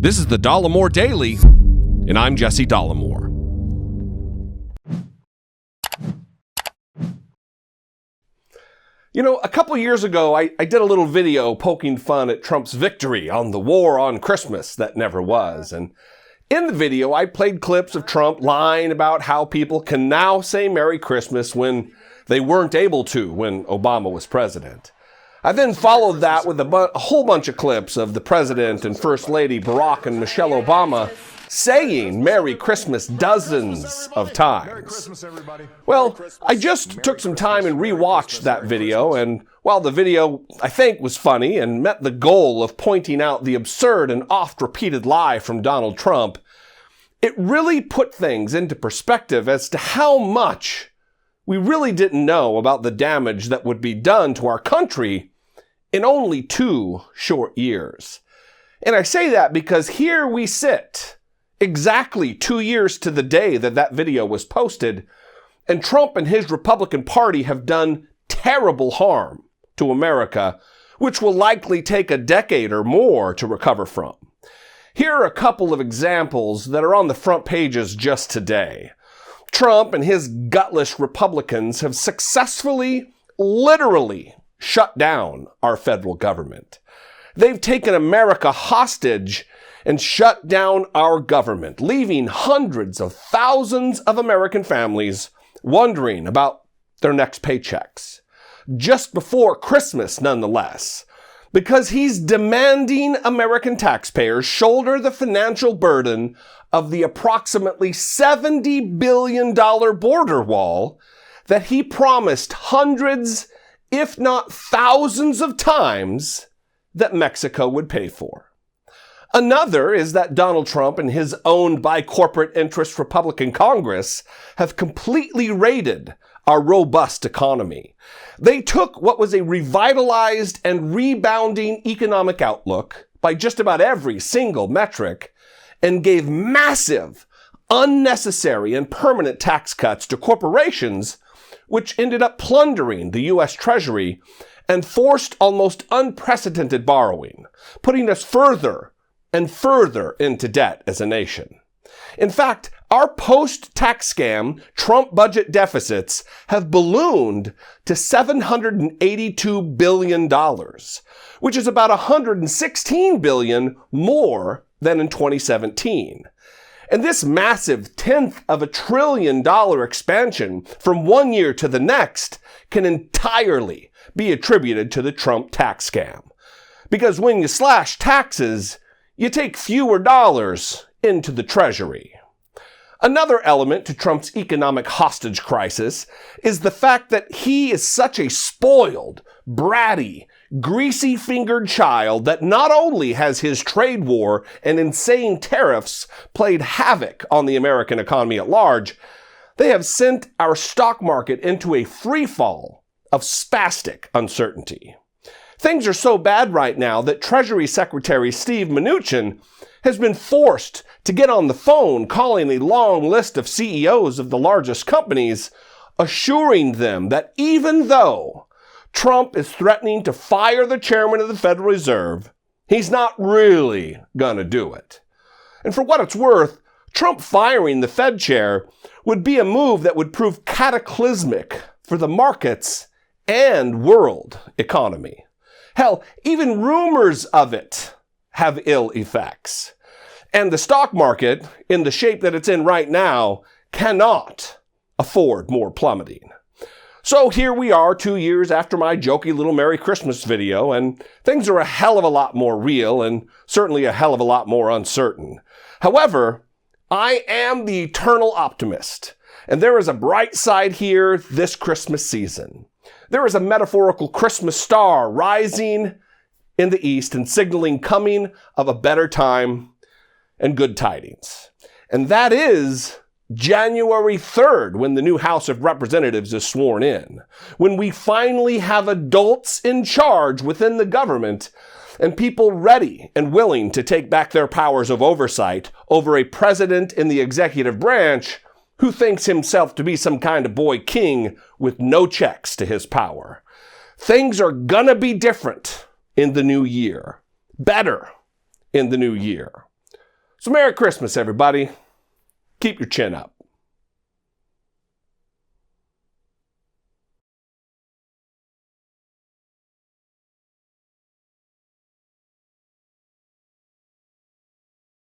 This is the Dollemore Daily, and I'm Jesse Dollemore. You know, a couple years ago, I did a little video poking fun at Trump's victory on the war on Christmas that never was. And in the video, I played clips of Trump lying about how people can now say Merry Christmas when they weren't able to when Obama was president. I then followed that with a whole bunch of clips of the President and First Lady Barack and Michelle Obama saying Merry Christmas dozens of times. Well, I just took some time and rewatched that video, and while the video, I think, was funny and met the goal of pointing out the absurd and oft-repeated lie from Donald Trump, it really put things into perspective as to how much we really didn't know about the damage that would be done to our country in only 2 short years. And I say that because here we sit, exactly 2 years to the day that that video was posted, and Trump and his Republican Party have done terrible harm to America, which will likely take a decade or more to recover from. Here are a couple of examples that are on the front pages just today. Trump and his gutless Republicans have successfully, literally, shut down our federal government. They've taken America hostage and shut down our government, leaving hundreds of thousands of American families wondering about their next paychecks. Just before Christmas, nonetheless, because he's demanding American taxpayers shoulder the financial burden of the approximately $70 billion border wall that he promised hundreds, if not thousands of times, that Mexico would pay for. Another is that Donald Trump and his owned by corporate interest Republican Congress have completely raided our robust economy. They took what was a revitalized and rebounding economic outlook by just about every single metric and gave massive, unnecessary, and permanent tax cuts to corporations, which ended up plundering the U.S. Treasury and forced almost unprecedented borrowing, putting us further and further into debt as a nation. In fact, our post-tax scam Trump budget deficits have ballooned to $782 billion, which is about $116 billion more than in 2017. And this massive $10 trillion expansion from one year to the next can entirely be attributed to the Trump tax scam. Because when you slash taxes, you take fewer dollars into the Treasury. Another element to Trump's economic hostage crisis is the fact that he is such a spoiled, bratty, greasy-fingered child that not only has his trade war and insane tariffs played havoc on the American economy at large, they have sent our stock market into a free fall of spastic uncertainty. Things are so bad right now that Treasury Secretary Steve Mnuchin has been forced to get on the phone calling a long list of CEOs of the largest companies, assuring them that even though Trump is threatening to fire the chairman of the Federal Reserve, he's not really gonna do it. And for what it's worth, Trump firing the Fed chair would be a move that would prove cataclysmic for the markets and world economy. Hell, even rumors of it have ill effects. And the stock market, in the shape that it's in right now, cannot afford more plummeting. So here we are 2 years after my jokey little Merry Christmas video, and things are a hell of a lot more real and certainly a hell of a lot more uncertain. However, I am the eternal optimist, and there is a bright side here this Christmas season. There is a metaphorical Christmas star rising in the east and signaling coming of a better time and good tidings. And that is January 3rd, when the new House of Representatives is sworn in, when we finally have adults in charge within the government and people ready and willing to take back their powers of oversight over a president in the executive branch who thinks himself to be some kind of boy king with no checks to his power. Things are gonna be different in the new year. Better in the new year. So Merry Christmas, everybody. Keep your chin up.